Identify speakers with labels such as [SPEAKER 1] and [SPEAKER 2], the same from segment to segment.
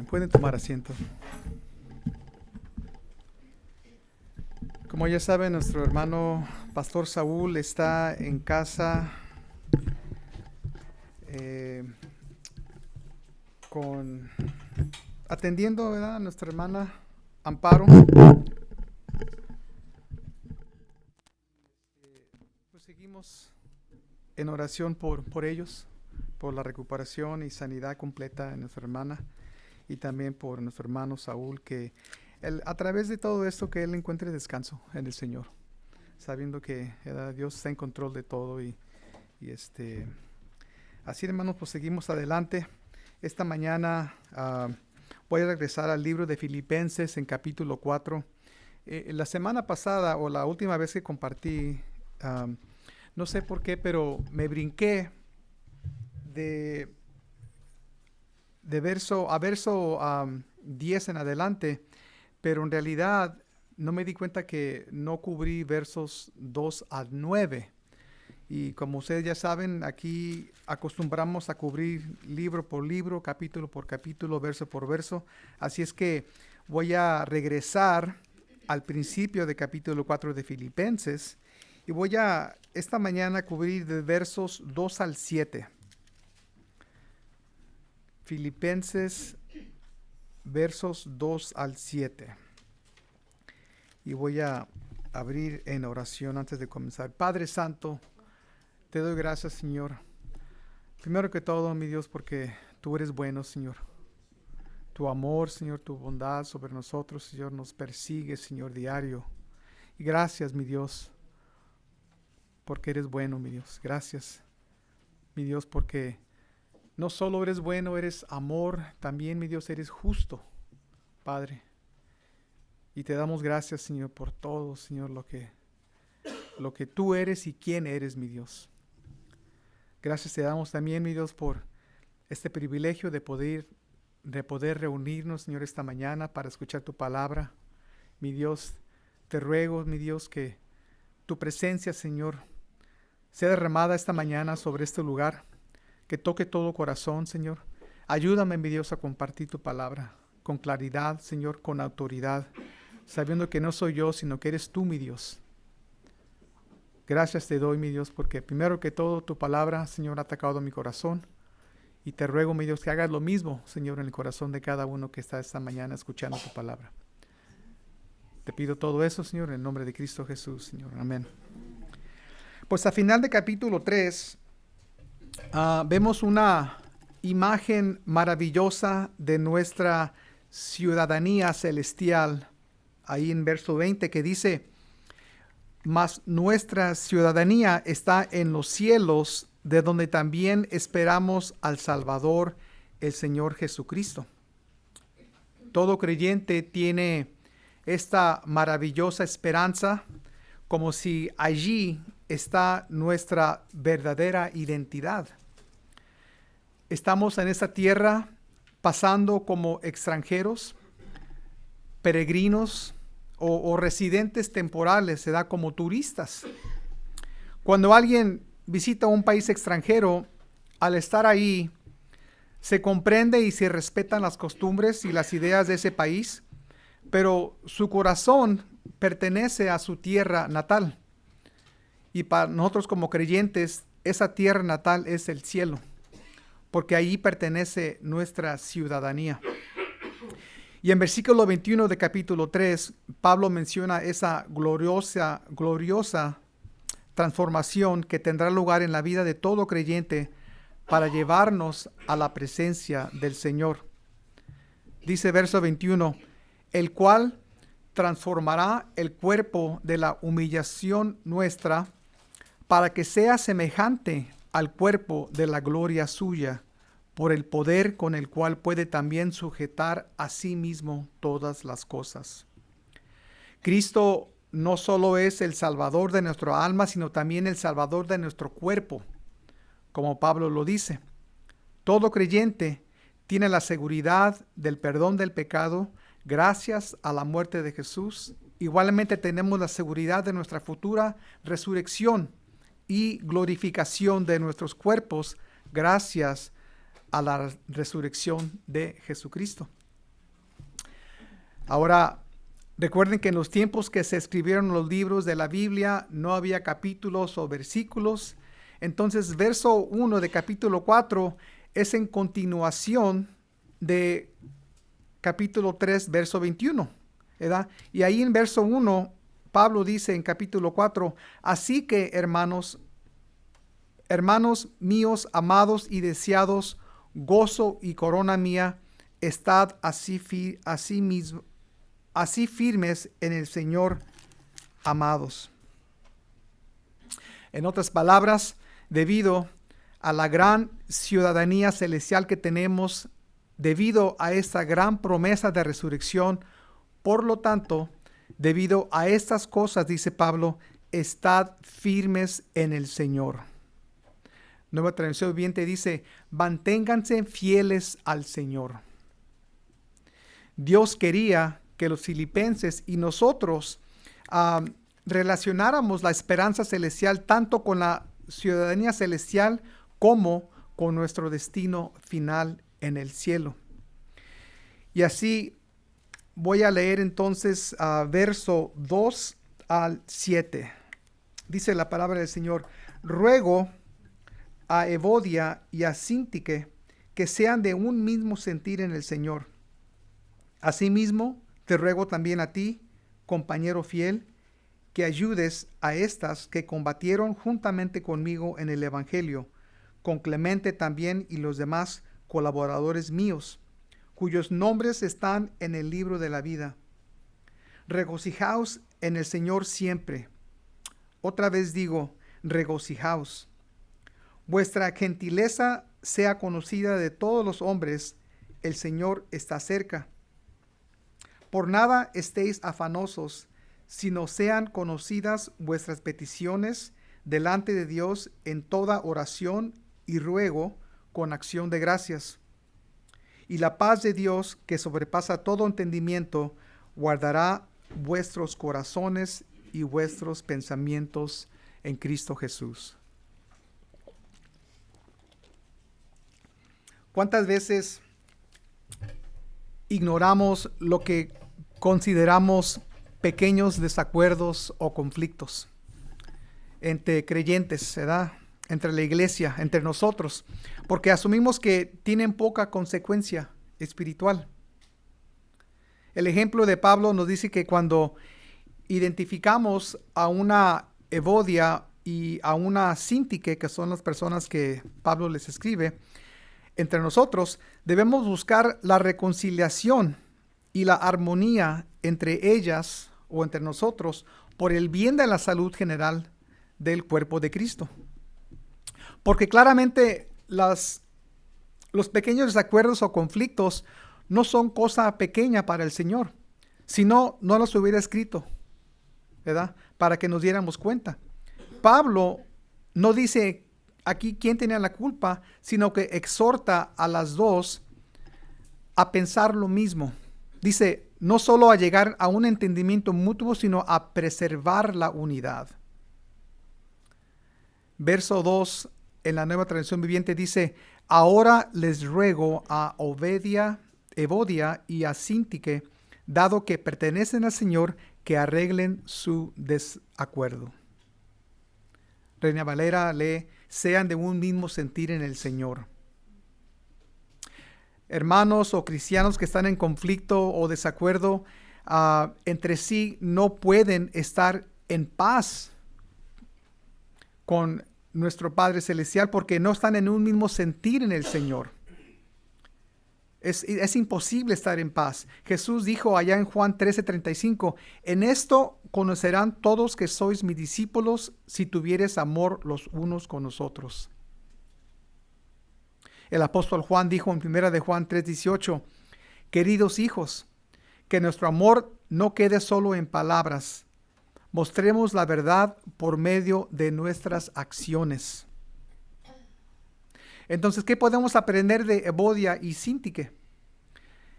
[SPEAKER 1] Amén. Pueden tomar asiento. Como ya saben, nuestro hermano Pastor Saúl está en casa atendiendo, ¿verdad?, a nuestra hermana Amparo. Pues seguimos en oración por ellos, por la recuperación y sanidad completa de nuestra hermana, y también por nuestro hermano Saúl, que a través de todo esto, que él encuentre descanso en el Señor, sabiendo que Dios está en control de todo. Y así, hermanos, pues seguimos adelante. Esta mañana voy a regresar al libro de Filipenses en capítulo 4. La semana pasada, o la última vez que compartí, no sé por qué, pero me brinqué de verso 10 en adelante, pero en realidad no me di cuenta que no cubrí versos 2 al 9. Y como ustedes ya saben, aquí acostumbramos a cubrir libro por libro, capítulo por capítulo, verso por verso. Así es que voy a regresar al principio de capítulo 4 de Filipenses y voy a esta mañana cubrir de versos 2 al 7. Filipenses, versos 2 al 7. Y voy a abrir en oración antes de comenzar. Padre Santo, te doy gracias, Señor. Primero que todo, mi Dios, porque tú eres bueno, Señor. Tu amor, Señor, tu bondad sobre nosotros, Señor, nos persigue, Señor, diario. Y gracias, mi Dios, porque eres bueno, mi Dios. Gracias, mi Dios, porque no solo eres bueno, eres amor, también, mi Dios, eres justo, Padre. Y te damos gracias, Señor, por todo, Señor, lo que tú eres y quién eres, mi Dios. Gracias te damos también, mi Dios, por este privilegio de poder reunirnos, Señor, esta mañana para escuchar tu palabra. Mi Dios, te ruego, mi Dios, que tu presencia, Señor, sea derramada esta mañana sobre este lugar, que toque todo corazón, Señor. Ayúdame, mi Dios, a compartir tu palabra con claridad, Señor, con autoridad, sabiendo que no soy yo, sino que eres tú, mi Dios. Gracias te doy, mi Dios, porque primero que todo tu palabra, Señor, ha tocado mi corazón. Y te ruego, mi Dios, que hagas lo mismo, Señor, en el corazón de cada uno que está esta mañana escuchando tu palabra. Te pido todo eso, Señor, en el nombre de Cristo Jesús, Señor. Amén. Pues a final de capítulo 3, vemos una imagen maravillosa de nuestra ciudadanía celestial. Ahí en verso 20 que dice: mas nuestra ciudadanía está en los cielos, de donde también esperamos al Salvador, el Señor Jesucristo. Todo creyente tiene esta maravillosa esperanza, como si allí está nuestra verdadera identidad. Estamos en esta tierra pasando como extranjeros, peregrinos o residentes temporales, se da como turistas. Cuando alguien visita un país extranjero, al estar ahí, se comprende y se respetan las costumbres y las ideas de ese país, pero su corazón pertenece a su tierra natal. Y para nosotros como creyentes, esa tierra natal es el cielo, porque ahí pertenece nuestra ciudadanía. Y en versículo 21 de capítulo 3, Pablo menciona esa gloriosa transformación que tendrá lugar en la vida de todo creyente para llevarnos a la presencia del Señor. Dice verso 21, el cual transformará el cuerpo de la humillación nuestra para que sea semejante al cuerpo de la gloria suya, por el poder con el cual puede también sujetar a sí mismo todas las cosas. Cristo no solo es el Salvador de nuestro alma, sino también el Salvador de nuestro cuerpo, como Pablo lo dice. Todo creyente tiene la seguridad del perdón del pecado gracias a la muerte de Jesús. Igualmente tenemos la seguridad de nuestra futura resurrección y glorificación de nuestros cuerpos gracias a la resurrección de Jesucristo. Ahora, recuerden que en los tiempos que se escribieron los libros de la Biblia no había capítulos o versículos. Entonces, verso 1 de capítulo 4 es en continuación de capítulo 3, verso 21, ¿verdad? Y ahí en verso 1, Pablo dice en capítulo 4, así que hermanos míos, amados y deseados, gozo y corona mía, estad así firmes en el Señor, amados. En otras palabras, debido a la gran ciudadanía celestial que tenemos, debido a esta gran promesa de resurrección, por lo tanto, debido a estas cosas, dice Pablo, estad firmes en el Señor. Nueva Traducción Viviente dice, manténganse fieles al Señor. Dios quería que los filipenses y nosotros relacionáramos la esperanza celestial tanto con la ciudadanía celestial como con nuestro destino final en el cielo. Y así voy a leer entonces verso 2 al 7. Dice la palabra del Señor, ruego a Evodia y a Síntique que sean de un mismo sentir en el Señor. Asimismo, te ruego también a ti, compañero fiel, que ayudes a estas que combatieron juntamente conmigo en el Evangelio, con Clemente también y los demás colaboradores míos, cuyos nombres están en el libro de la vida. Regocijaos en el Señor siempre. Otra vez digo, regocijaos. Vuestra gentileza sea conocida de todos los hombres, el Señor está cerca. Por nada estéis afanosos, sino sean conocidas vuestras peticiones delante de Dios en toda oración y ruego con acción de gracias. Y la paz de Dios, que sobrepasa todo entendimiento, guardará vuestros corazones y vuestros pensamientos en Cristo Jesús. ¿Cuántas veces ignoramos lo que consideramos pequeños desacuerdos o conflictos entre creyentes, ¿verdad? Entre la iglesia, entre nosotros, porque asumimos que tienen poca consecuencia espiritual? El ejemplo de Pablo nos dice que cuando identificamos a una Evodia y a una Síntique, que son las personas que Pablo les escribe, entre nosotros debemos buscar la reconciliación y la armonía entre ellas o entre nosotros por el bien de la salud general del cuerpo de Cristo. Porque claramente los pequeños desacuerdos o conflictos no son cosa pequeña para el Señor. Si no, no los hubiera escrito, ¿verdad? Para que nos diéramos cuenta. Pablo no dice aquí quién tenía la culpa, sino que exhorta a las dos a pensar lo mismo. Dice, no solo a llegar a un entendimiento mutuo, sino a preservar la unidad. Verso 2 en la Nueva Traducción Viviente dice, ahora les ruego a Evodia y a Síntique, dado que pertenecen al Señor, que arreglen su desacuerdo. Reina Valera lee, sean de un mismo sentir en el Señor. Hermanos o cristianos que están en conflicto o desacuerdo entre sí no pueden estar en paz con nuestro Padre Celestial porque no están en un mismo sentir en el Señor. Es imposible estar en paz. Jesús dijo allá en Juan 13:35, en esto conocerán todos que sois mis discípulos si tuviereis amor los unos con los otros. El apóstol Juan dijo en 1 de Juan 3:18, queridos hijos, que nuestro amor no quede solo en palabras, mostremos la verdad por medio de nuestras acciones. Entonces, ¿qué podemos aprender de Evodia y Síntique?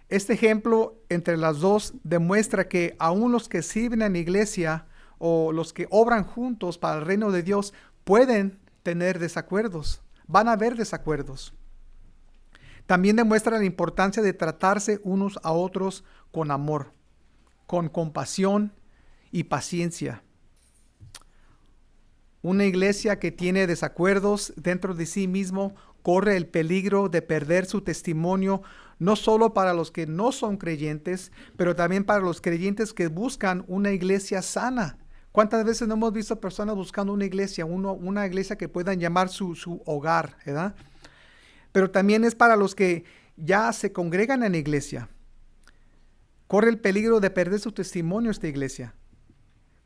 [SPEAKER 1] Este ejemplo entre las dos demuestra que aún los que sirven en la iglesia o los que obran juntos para el reino de Dios pueden tener desacuerdos. Van a haber desacuerdos. También demuestra la importancia de tratarse unos a otros con amor. con compasión y paciencia. Una iglesia que tiene desacuerdos dentro de sí mismo corre el peligro de perder su testimonio, no solo para los que no son creyentes, pero también para los creyentes que buscan una iglesia sana. ¿Cuántas veces no hemos visto personas buscando una iglesia, una iglesia que puedan llamar su hogar, ¿verdad? Pero también es para los que ya se congregan en la iglesia. Corre el peligro de perder su testimonio esta iglesia.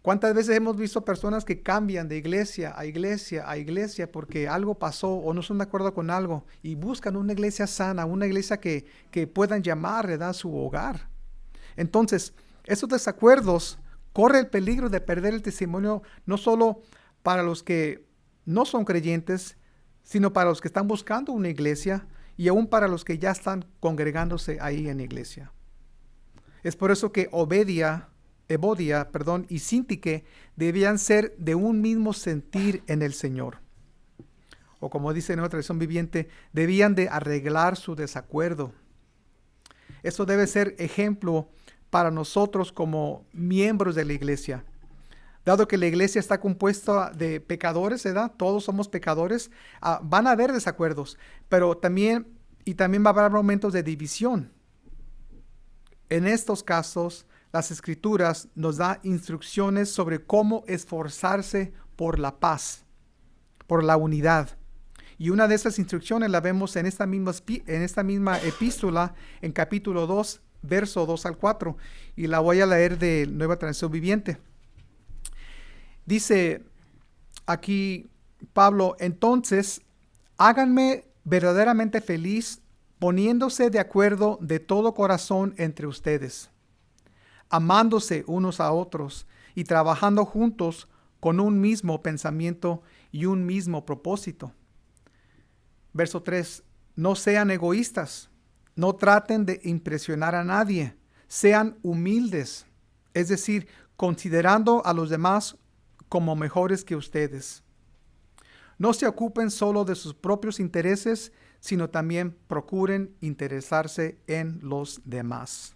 [SPEAKER 1] ¿Cuántas veces hemos visto personas que cambian de iglesia a iglesia a iglesia porque algo pasó o no están de acuerdo con algo y buscan una iglesia sana, una iglesia que puedan llamar, ¿verdad?, su hogar? Entonces, esos desacuerdos corre el peligro de perder el testimonio no solo para los que no son creyentes, sino para los que están buscando una iglesia y aún para los que ya están congregándose ahí en la iglesia. Es por eso que Evodia, y Síntique debían ser de un mismo sentir en el Señor. O como dice en otra traducción viviente, debían de arreglar su desacuerdo. Eso debe ser ejemplo para nosotros como miembros de la iglesia. Dado que la iglesia está compuesta de pecadores, ¿verdad? Todos somos pecadores. Van a haber desacuerdos, pero también va a haber momentos de división. En estos casos, las Escrituras nos dan instrucciones sobre cómo esforzarse por la paz, por la unidad. Y una de esas instrucciones la vemos en esta misma epístola, en capítulo 2, verso 2 al 4. Y la voy a leer de Nueva Traducción Viviente. Dice aquí Pablo: entonces, háganme verdaderamente feliz poniéndose de acuerdo de todo corazón entre ustedes, amándose unos a otros y trabajando juntos con un mismo pensamiento y un mismo propósito. Verso 3, no sean egoístas, no traten de impresionar a nadie, sean humildes, es decir, considerando a los demás como mejores que ustedes. No se ocupen solo de sus propios intereses, sino también procuren interesarse en los demás.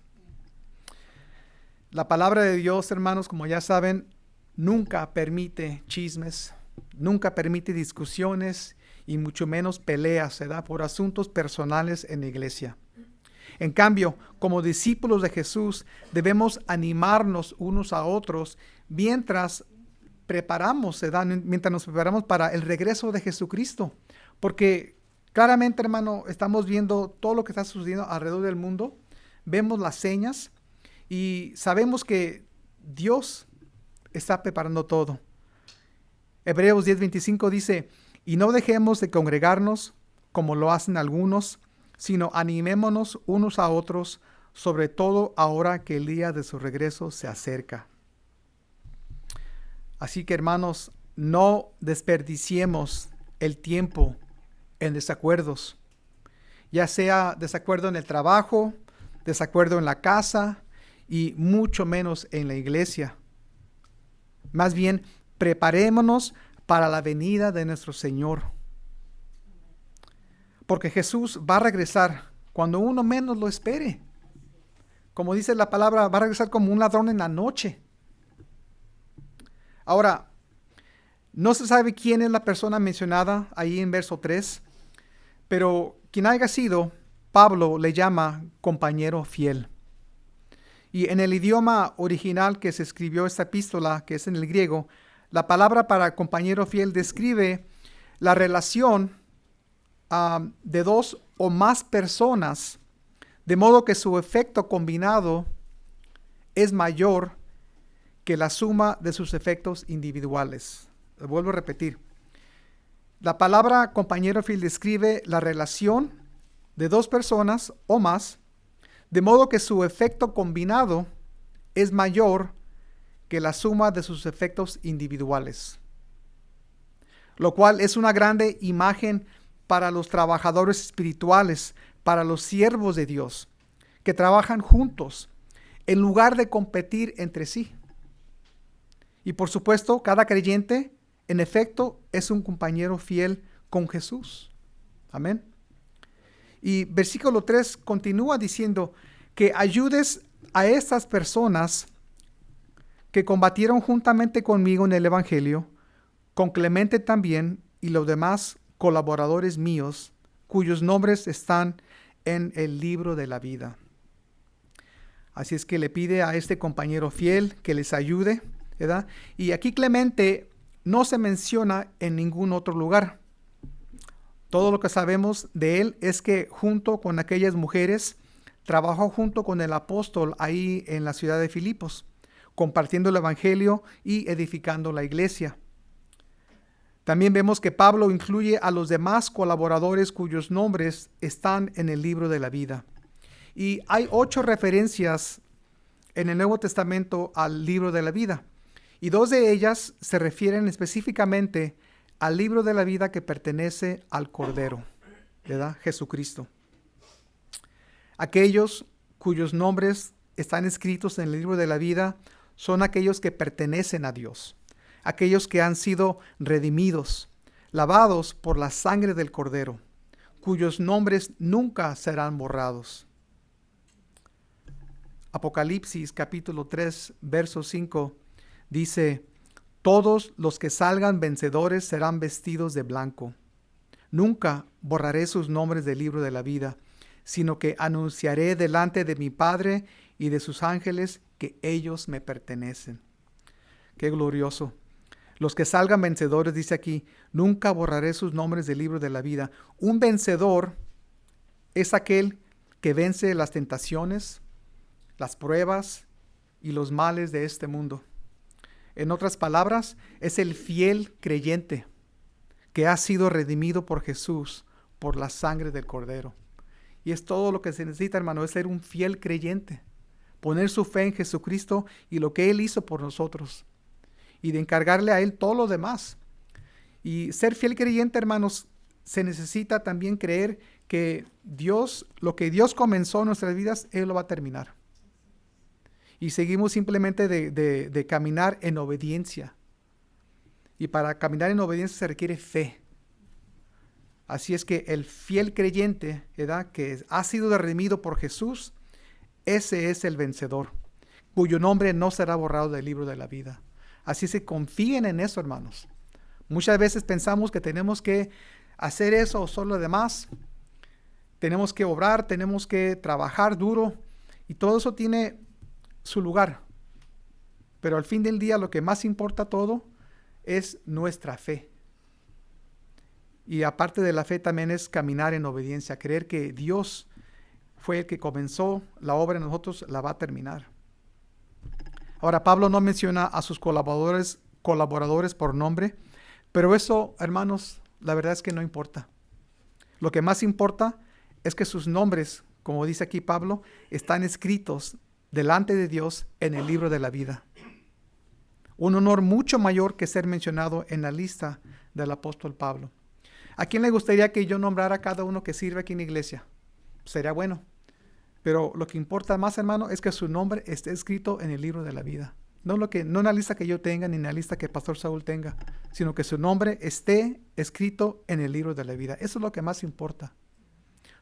[SPEAKER 1] La palabra de Dios, hermanos, como ya saben, nunca permite chismes, nunca permite discusiones y mucho menos peleas, ¿verdad?, por asuntos personales en la iglesia. En cambio, como discípulos de Jesús, debemos animarnos unos a otros mientras nos preparamos para el regreso de Jesucristo. Porque claramente, hermano, estamos viendo todo lo que está sucediendo alrededor del mundo, vemos las señas y sabemos que Dios está preparando todo. Hebreos 10:25 dice: y no dejemos de congregarnos como lo hacen algunos, sino animémonos unos a otros, sobre todo ahora que el día de su regreso se acerca. Así que, hermanos, no desperdiciemos el tiempo en desacuerdos, ya sea desacuerdo en el trabajo, desacuerdo en la casa y mucho menos en la iglesia. Más bien, preparémonos para la venida de nuestro Señor. Porque Jesús va a regresar cuando uno menos lo espere. Como dice la palabra, va a regresar como un ladrón en la noche. Ahora, no se sabe quién es la persona mencionada ahí en verso 3, pero quien haya sido, Pablo le llama compañero fiel. Y en el idioma original que se escribió esta epístola, que es en el griego, la palabra para compañero fiel describe la relación de dos o más personas, de modo que su efecto combinado es mayor que la suma de sus efectos individuales. Lo vuelvo a repetir. La palabra compañero fiel describe la relación de dos personas o más, de modo que su efecto combinado es mayor que la suma de sus efectos individuales. Lo cual es una grande imagen para los trabajadores espirituales, para los siervos de Dios, que trabajan juntos en lugar de competir entre sí. Y por supuesto, cada creyente, en efecto, es un compañero fiel con Jesús. Amén. Y versículo 3 continúa diciendo que ayudes a estas personas que combatieron juntamente conmigo en el Evangelio, con Clemente también y los demás colaboradores míos, cuyos nombres están en el libro de la vida. Así es que le pide a este compañero fiel que les ayude, ¿verdad? Y aquí Clemente no se menciona en ningún otro lugar. Todo lo que sabemos de él es que junto con aquellas mujeres trabajó junto con el apóstol ahí en la ciudad de Filipos, compartiendo el evangelio y edificando la iglesia. También vemos que Pablo incluye a los demás colaboradores cuyos nombres están en el libro de la vida. Y hay 8 referencias en el Nuevo Testamento al libro de la vida. Y 2 de ellas se refieren específicamente al libro de la vida que pertenece al Cordero, ¿verdad? Jesucristo. Aquellos cuyos nombres están escritos en el libro de la vida son aquellos que pertenecen a Dios, aquellos que han sido redimidos, lavados por la sangre del Cordero, cuyos nombres nunca serán borrados. Apocalipsis capítulo 3, verso 5 dice: todos los que salgan vencedores serán vestidos de blanco. Nunca borraré sus nombres del libro de la vida, sino que anunciaré delante de mi Padre y de sus ángeles que ellos me pertenecen. Qué glorioso. Los que salgan vencedores, dice aquí, nunca borraré sus nombres del libro de la vida. Un vencedor es aquel que vence las tentaciones, las pruebas y los males de este mundo. En otras palabras, es el fiel creyente que ha sido redimido por Jesús, por la sangre del Cordero. Y es todo lo que se necesita, hermano, es ser un fiel creyente. Poner su fe en Jesucristo y lo que Él hizo por nosotros. Y de encargarle a Él todo lo demás. Y ser fiel creyente, hermanos, se necesita también creer que Dios, lo que Dios comenzó en nuestras vidas, Él lo va a terminar. Y seguimos simplemente de caminar en obediencia. Y para caminar en obediencia se requiere fe. Así es que el fiel creyente, ¿verdad?, que ha sido redimido por Jesús, ese es el vencedor, cuyo nombre no será borrado del libro de la vida. Así es que confíen en eso, hermanos. Muchas veces pensamos que tenemos que hacer eso o solo lo demás. Tenemos que obrar, tenemos que trabajar duro. Y todo eso tiene su lugar. Pero al fin del día lo que más importa todo es nuestra fe. Y aparte de la fe también es caminar en obediencia, creer que Dios fue el que comenzó la obra en nosotros, la va a terminar. Ahora, Pablo no menciona a sus colaboradores por nombre, pero eso, hermanos, la verdad es que no importa. Lo que más importa es que sus nombres, como dice aquí Pablo, están escritos delante de Dios en el libro de la vida. Un honor mucho mayor que ser mencionado en la lista del apóstol Pablo. ¿A quién le gustaría que yo nombrara a cada uno que sirve aquí en la iglesia? Sería bueno. Pero lo que importa más, hermano, es que su nombre esté escrito en el libro de la vida. No en la lista que yo tenga, ni en la lista que el pastor Saúl tenga, sino que su nombre esté escrito en el libro de la vida. Eso es lo que más importa.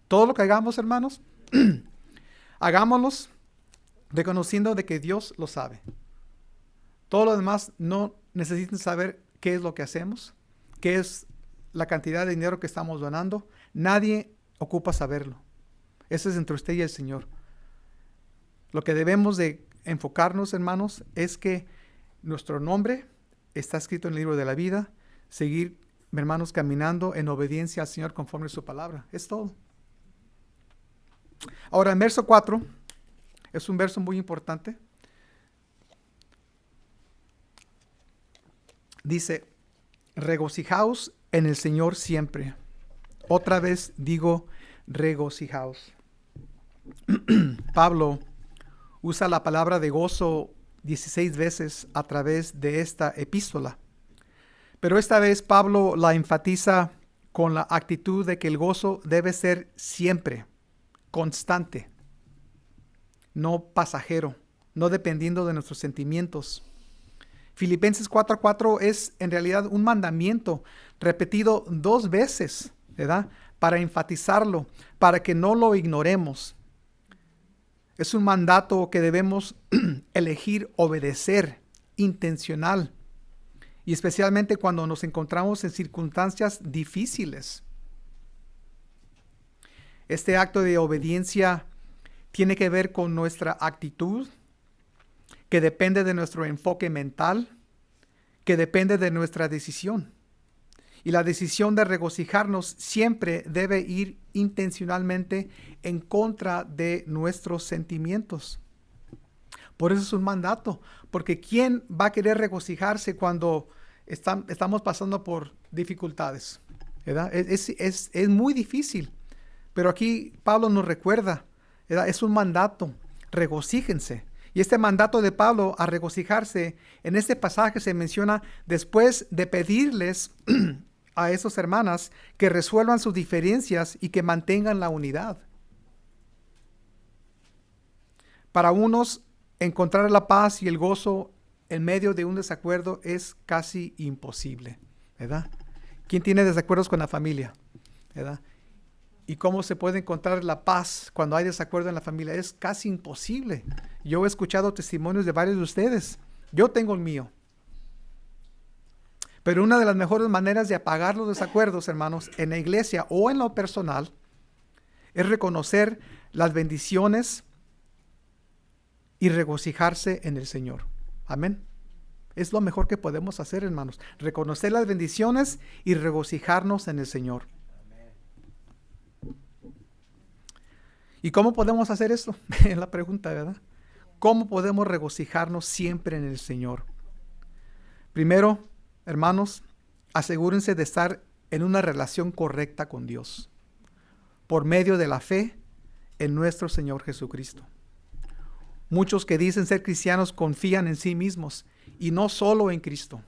[SPEAKER 1] Todo lo que hagamos, hermanos, hagámoslos reconociendo de que Dios lo sabe. Todo lo demás no necesitan saber qué es lo que hacemos, qué es la cantidad de dinero que estamos donando. Nadie ocupa saberlo. Eso es entre usted y el Señor. Lo que debemos de enfocarnos, hermanos, es que nuestro nombre está escrito en el libro de la vida. Seguir, hermanos, caminando en obediencia al Señor conforme a su palabra. Es todo. Ahora, en verso 4, es un verso muy importante. Dice: regocijaos en el Señor siempre. Otra vez digo, regocijaos. Pablo usa la palabra de gozo 16 veces a través de esta epístola. Pero esta vez Pablo la enfatiza con la actitud de que el gozo debe ser siempre, constante, no pasajero, no dependiendo de nuestros sentimientos. Filipenses 4:4 es en realidad un mandamiento repetido 2 veces, ¿verdad?, para enfatizarlo, para que no lo ignoremos. Es un mandato que debemos elegir obedecer intencional, y especialmente cuando nos encontramos en circunstancias difíciles. Este acto de obediencia tiene que ver con nuestra actitud, que depende de nuestro enfoque mental, que depende de nuestra decisión. Y la decisión de regocijarnos siempre debe ir intencionalmente en contra de nuestros sentimientos. Por eso es un mandato, porque ¿quién va a querer regocijarse cuando estamos pasando por dificultades? ¿Verdad? Es muy difícil, pero aquí Pablo nos recuerda, ¿verdad? Es un mandato, regocíjense. Y este mandato de Pablo a regocijarse, en este pasaje se menciona después de pedirles a esas hermanas que resuelvan sus diferencias y que mantengan la unidad. Para unos, encontrar la paz y el gozo en medio de un desacuerdo es casi imposible, ¿verdad? ¿Quién tiene desacuerdos con la familia? ¿Verdad? ¿Y cómo se puede encontrar la paz cuando hay desacuerdo en la familia? Es casi imposible. Yo he escuchado testimonios de varios de ustedes. Yo tengo el mío. Pero una de las mejores maneras de apagar los desacuerdos, hermanos, en la iglesia o en lo personal, es reconocer las bendiciones y regocijarse en el Señor. Amén. Es lo mejor que podemos hacer, hermanos. Reconocer las bendiciones y regocijarnos en el Señor. ¿Y cómo podemos hacer esto? Es la pregunta, ¿verdad? ¿Cómo podemos regocijarnos siempre en el Señor? Primero, hermanos, asegúrense de estar en una relación correcta con Dios por medio de la fe en nuestro Señor Jesucristo. Muchos que dicen ser cristianos confían en sí mismos y no solo en Cristo,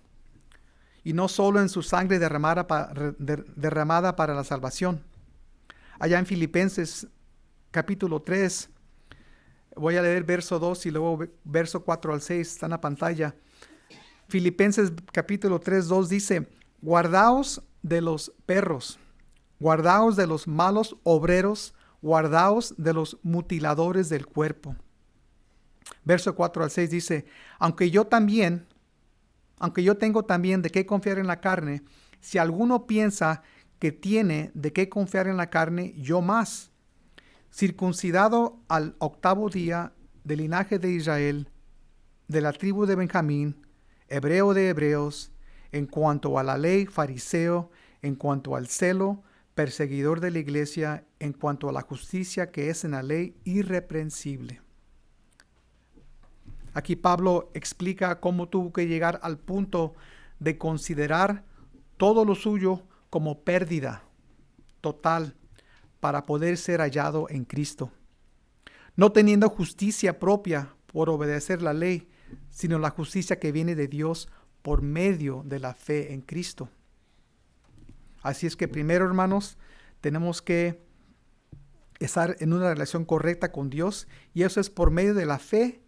[SPEAKER 1] y no solo en su sangre derramada para la salvación. Allá en Filipenses capítulo 3, voy a leer verso 2 y luego verso 4 al 6, está en la pantalla. Filipenses capítulo 3, 2 dice: guardaos de los perros, guardaos de los malos obreros, guardaos de los mutiladores del cuerpo. Verso 4 al 6 dice: aunque yo tengo también de qué confiar en la carne, si alguno piensa que tiene de qué confiar en la carne, yo más. Circuncidado al 8º día, del linaje de Israel, de la tribu de Benjamín, hebreo de hebreos, en cuanto a la ley, fariseo, en cuanto al celo, perseguidor de la iglesia, en cuanto a la justicia que es en la ley, irreprensible. Aquí Pablo explica cómo tuvo que llegar al punto de considerar todo lo suyo como pérdida total para poder ser hallado en Cristo, no teniendo justicia propia por obedecer la ley, sino la justicia que viene de Dios por medio de la fe en Cristo. Así es que primero, hermanos, tenemos que estar en una relación correcta con Dios, y eso es por medio de la fe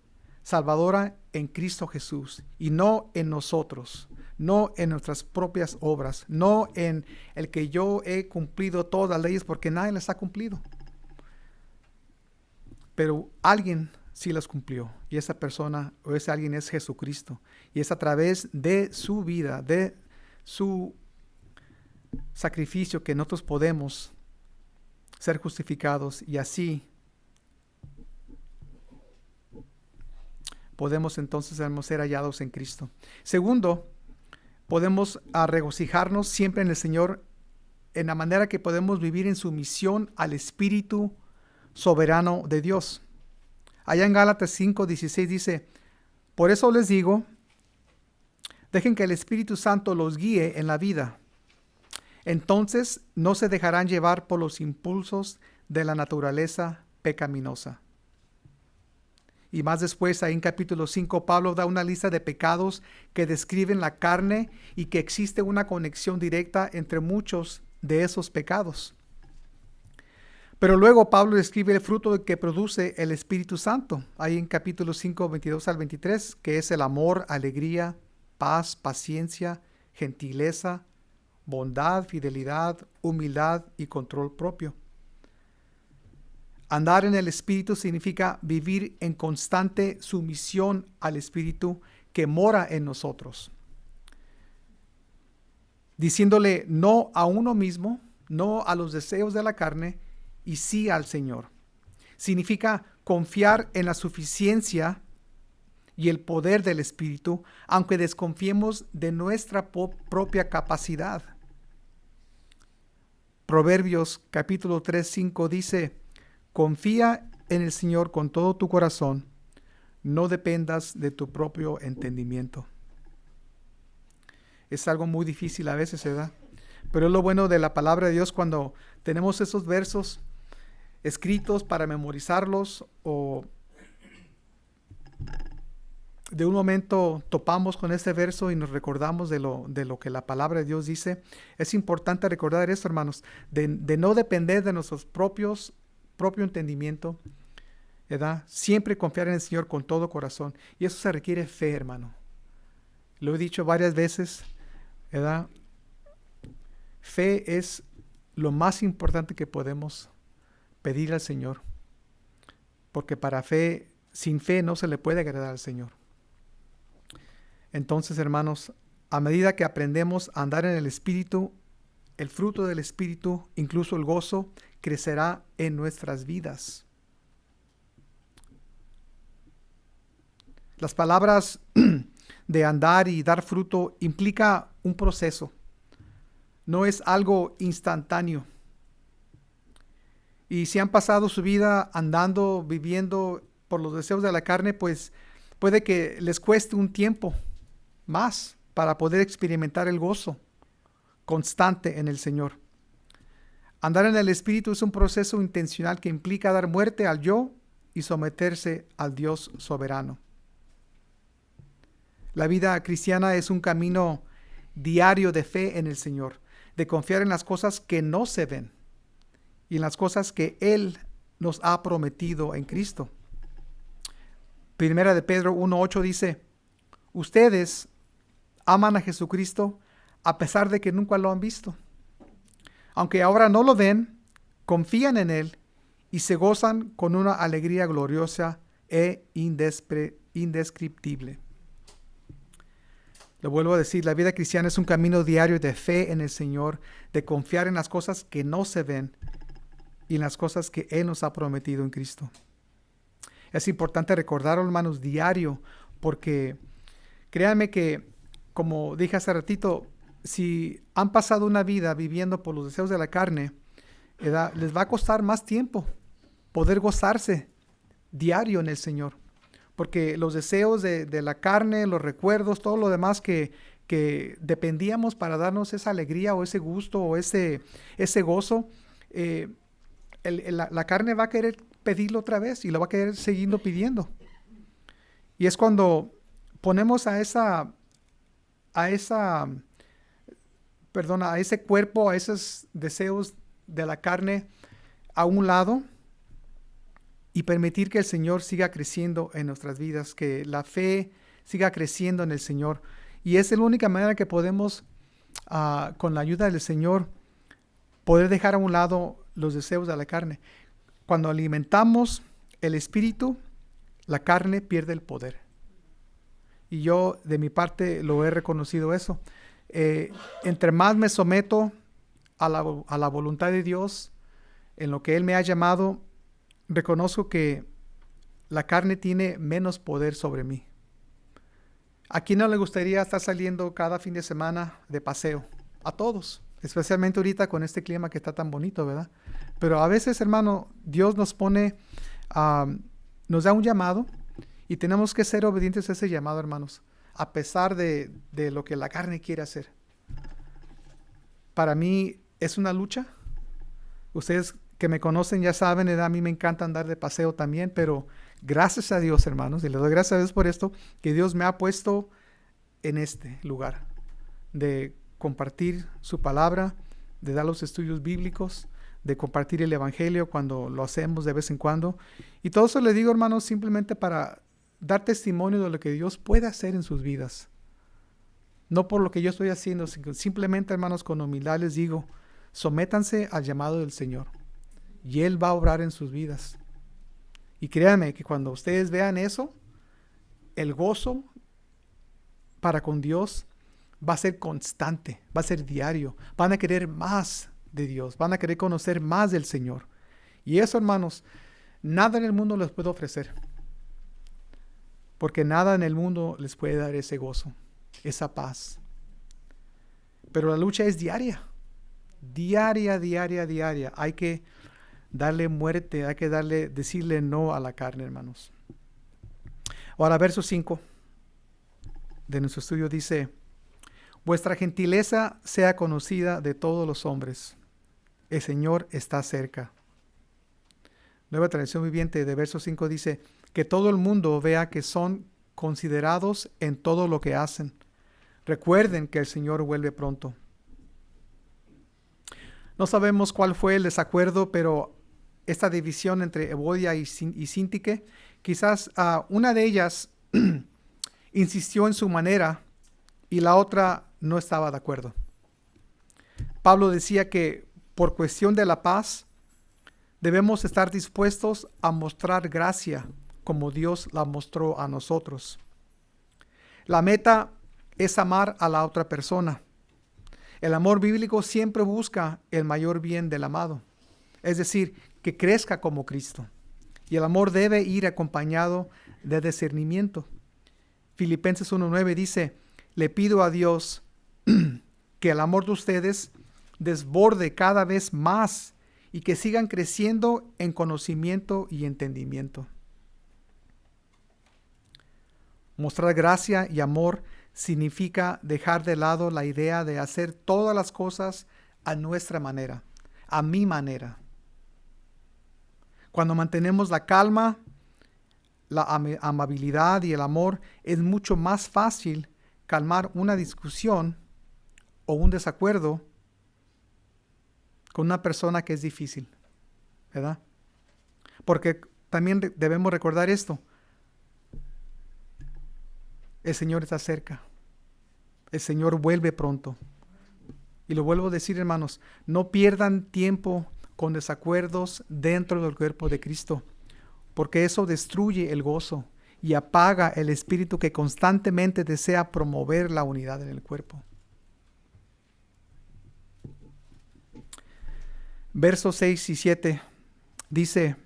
[SPEAKER 1] salvadora en Cristo Jesús, y no en nosotros, no en nuestras propias obras, no en el que yo he cumplido todas las leyes, porque nadie las ha cumplido. Pero alguien sí las cumplió, y esa persona o ese alguien es Jesucristo, y es a través de su vida, de su sacrificio, que nosotros podemos ser justificados, y así podemos entonces ser hallados en Cristo. Segundo, podemos regocijarnos siempre en el Señor en la manera que podemos vivir en sumisión al Espíritu soberano de Dios. Allá en Gálatas 5:16 dice: por eso les digo, dejen que el Espíritu Santo los guíe en la vida. Entonces no se dejarán llevar por los impulsos de la naturaleza pecaminosa. Y más después, ahí en capítulo 5, Pablo da una lista de pecados que describen la carne y que existe una conexión directa entre muchos de esos pecados. Pero luego Pablo describe el fruto que produce el Espíritu Santo, ahí en capítulo 5, 22 al 23, que es el amor, alegría, paz, paciencia, gentileza, bondad, fidelidad, humildad y control propio. Andar en el Espíritu significa vivir en constante sumisión al Espíritu que mora en nosotros, diciéndole no a uno mismo, no a los deseos de la carne y sí al Señor. Significa confiar en la suficiencia y el poder del Espíritu, aunque desconfiemos de nuestra propia capacidad. Proverbios capítulo 3:5 dice: confía en el Señor con todo tu corazón, no dependas de tu propio entendimiento. Es algo muy difícil a veces, ¿verdad? Pero es lo bueno de la palabra de Dios cuando tenemos esos versos escritos para memorizarlos, o de un momento topamos con este verso y nos recordamos de lo que la palabra de Dios dice. Es importante recordar esto, hermanos, de no depender de nuestros propio entendimiento, ¿verdad? Siempre confiar en el Señor con todo corazón. Y eso se requiere fe, hermano. Lo he dicho varias veces, ¿verdad? Fe es lo más importante que podemos pedir al Señor, porque sin fe no se le puede agradar al Señor. Entonces, hermanos, a medida que aprendemos a andar en el Espíritu, el fruto del Espíritu, incluso el gozo, crecerá en nuestras vidas. Las palabras de andar y dar fruto implica un proceso. No es algo instantáneo. Y si han pasado su vida andando, viviendo por los deseos de la carne, pues puede que les cueste un tiempo más para poder experimentar el gozo constante en el Señor. Andar en el Espíritu es un proceso intencional que implica dar muerte al yo y someterse al Dios soberano. La vida cristiana es un camino diario de fe en el Señor, de confiar en las cosas que no se ven y en las cosas que Él nos ha prometido en Cristo. Primera de Pedro 1:8 dice: ustedes aman a Jesucristo a pesar de que nunca lo han visto. Aunque ahora no lo ven, confían en Él y se gozan con una alegría gloriosa e indescriptible. Lo vuelvo a decir, la vida cristiana es un camino diario de fe en el Señor, de confiar en las cosas que no se ven y en las cosas que Él nos ha prometido en Cristo. Es importante recordar, hermanos, diario, porque créanme que, como dije hace ratito, si han pasado una vida viviendo por los deseos de la carne, ¿verdad?, les va a costar más tiempo poder gozarse diario en el Señor. Porque los deseos de la carne, los recuerdos, todo lo demás que dependíamos para darnos esa alegría o ese gusto o ese gozo, la carne va a querer pedirlo otra vez y lo va a querer seguir pidiendo. Y es cuando ponemos a ese cuerpo, a esos deseos de la carne a un lado y permitir que el Señor siga creciendo en nuestras vidas, que la fe siga creciendo en el Señor. Y es la única manera que podemos, con la ayuda del Señor, poder dejar a un lado los deseos de la carne. Cuando alimentamos el Espíritu, la carne pierde el poder. Y yo, de mi parte, lo he reconocido eso. Entre más me someto a la voluntad de Dios, en lo que Él me ha llamado, reconozco que la carne tiene menos poder sobre mí. ¿A quién no le gustaría estar saliendo cada fin de semana de paseo? A todos, especialmente ahorita con este clima que está tan bonito, ¿verdad? Pero a veces, hermano, Dios nos pone, nos da un llamado y tenemos que ser obedientes a ese llamado, hermanos, a pesar de lo que la carne quiere hacer. Para mí es una lucha. Ustedes que me conocen ya saben, a mí me encanta andar de paseo también, pero gracias a Dios, hermanos, y le doy gracias a Dios por esto, que Dios me ha puesto en este lugar de compartir su palabra, de dar los estudios bíblicos, de compartir el evangelio cuando lo hacemos de vez en cuando. Y todo eso le digo, hermanos, simplemente para dar testimonio de lo que Dios puede hacer en sus vidas. No por lo que yo estoy haciendo, sino simplemente, hermanos, con humildad les digo, sométanse al llamado del Señor y Él va a obrar en sus vidas. Y créanme que cuando ustedes vean eso, el gozo para con Dios va a ser constante, va a ser diario. Van a querer más de Dios, van a querer conocer más del Señor. Y eso, hermanos, nada en el mundo les puede ofrecer. Porque nada en el mundo les puede dar ese gozo, esa paz. Pero la lucha es diaria. Diaria. Hay que darle muerte, hay que decirle no a la carne, hermanos. Ahora, verso 5 de nuestro estudio dice: vuestra gentileza sea conocida de todos los hombres. El Señor está cerca. Nueva Traducción Viviente de verso 5 dice: que todo el mundo vea que son considerados en todo lo que hacen. Recuerden que el Señor vuelve pronto. No sabemos cuál fue el desacuerdo, pero esta división entre Evodia y Síntique, quizás una de ellas insistió en su manera y la otra no estaba de acuerdo. Pablo decía que por cuestión de la paz debemos estar dispuestos a mostrar gracia como Dios la mostró a nosotros. La meta es amar a la otra persona. El amor bíblico siempre busca el mayor bien del amado, es decir, que crezca como Cristo. Y el amor debe ir acompañado de discernimiento. Filipenses 1:9 dice: le pido a Dios que el amor de ustedes desborde cada vez más y que sigan creciendo en conocimiento y entendimiento. Mostrar gracia y amor significa dejar de lado la idea de hacer todas las cosas a nuestra manera, a mi manera. Cuando mantenemos la calma, la amabilidad y el amor, es mucho más fácil calmar una discusión o un desacuerdo con una persona que es difícil, ¿verdad? Porque también debemos recordar esto: el Señor está cerca. El Señor vuelve pronto. Y lo vuelvo a decir, hermanos, no pierdan tiempo con desacuerdos dentro del cuerpo de Cristo, porque eso destruye el gozo y apaga el espíritu que constantemente desea promover la unidad en el cuerpo. Versos 6 y 7 dice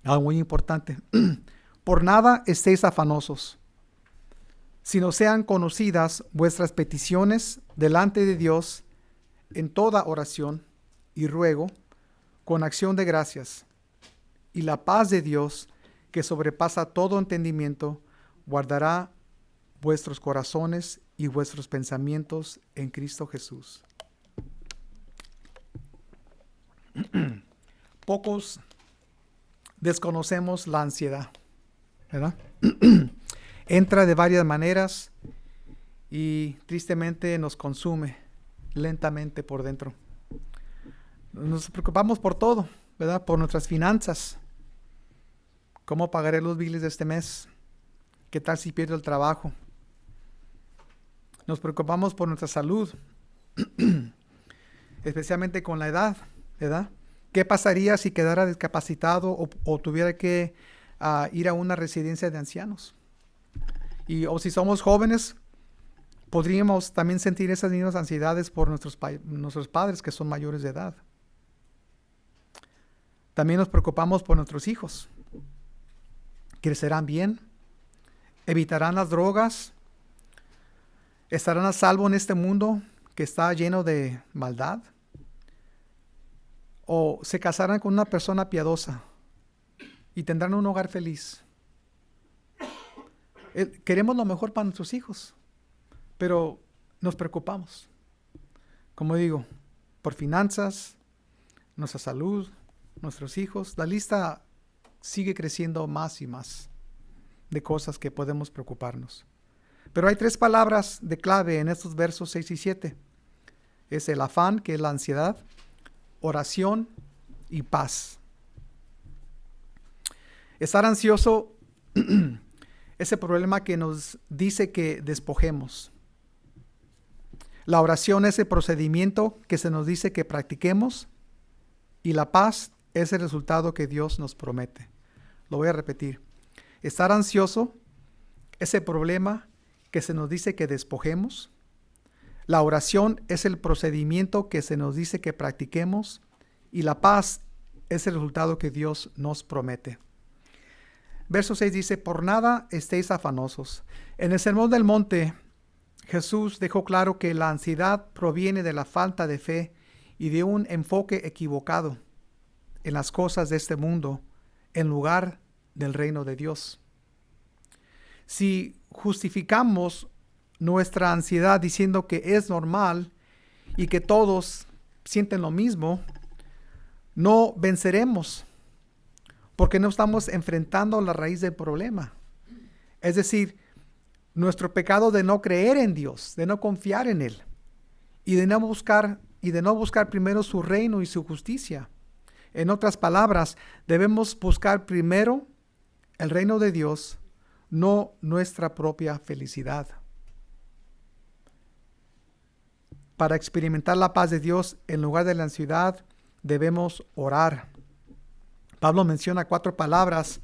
[SPEAKER 1] algo muy importante: por nada estéis afanosos, sino sean conocidas vuestras peticiones delante de Dios en toda oración y ruego, con acción de gracias. Y la paz de Dios, que sobrepasa todo entendimiento, guardará vuestros corazones y vuestros pensamientos en Cristo Jesús. Pocos desconocemos la ansiedad, ¿verdad? Entra de varias maneras y tristemente nos consume lentamente por dentro. Nos preocupamos por todo, ¿verdad? Por nuestras finanzas. ¿Cómo pagaré los biles de este mes? ¿Qué tal si pierdo el trabajo? Nos preocupamos por nuestra salud, especialmente con la edad, ¿verdad? ¿Qué pasaría si quedara discapacitado o tuviera que ir a una residencia de ancianos? O si somos jóvenes, podríamos también sentir esas mismas ansiedades por nuestros padres que son mayores de edad. También nos preocupamos por nuestros hijos. ¿Crecerán bien? ¿Evitarán las drogas? ¿Estarán a salvo en este mundo que está lleno de maldad? ¿O se casarán con una persona piadosa y tendrán un hogar feliz? Queremos lo mejor para nuestros hijos, pero nos preocupamos, como digo, por finanzas, nuestra salud, nuestros hijos. La lista sigue creciendo más y más de cosas que podemos preocuparnos. Pero hay 3 palabras de clave en estos versos 6 y 7. Es el afán, que es la ansiedad, oración y paz. Estar ansioso es el problema que nos dice que despojemos. La oración es el procedimiento que se nos dice que practiquemos, y la paz es el resultado que Dios nos promete. Lo voy a repetir. Estar ansioso es el problema que se nos dice que despojemos. La oración es el procedimiento que se nos dice que practiquemos. Y la paz es el resultado que Dios nos promete. Verso 6 dice, por nada estéis afanosos. En el Sermón del Monte, Jesús dejó claro que la ansiedad proviene de la falta de fe y de un enfoque equivocado en las cosas de este mundo en lugar del reino de Dios. Si justificamos nuestra ansiedad diciendo que es normal y que todos sienten lo mismo, no venceremos porque no estamos enfrentando la raíz del problema. Es decir, nuestro pecado de no creer en Dios, de no confiar en Él y de no buscar primero su reino y su justicia. En otras palabras, debemos buscar primero el reino de Dios, no nuestra propia felicidad. Para experimentar la paz de Dios en lugar de la ansiedad, debemos orar. Pablo menciona 4 palabras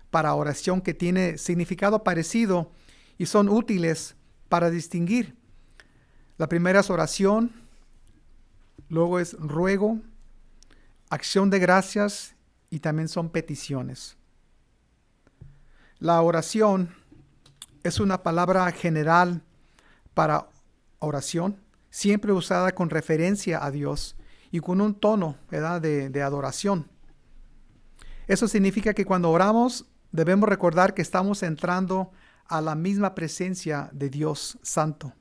[SPEAKER 1] para oración que tiene significado parecido y son útiles para distinguir. La primera es oración, luego es ruego, acción de gracias y también son peticiones. La oración es una palabra general para oración, siempre usada con referencia a Dios y con un tono, ¿verdad?, de adoración. Eso significa que cuando oramos debemos recordar que estamos entrando a la misma presencia de Dios Santo.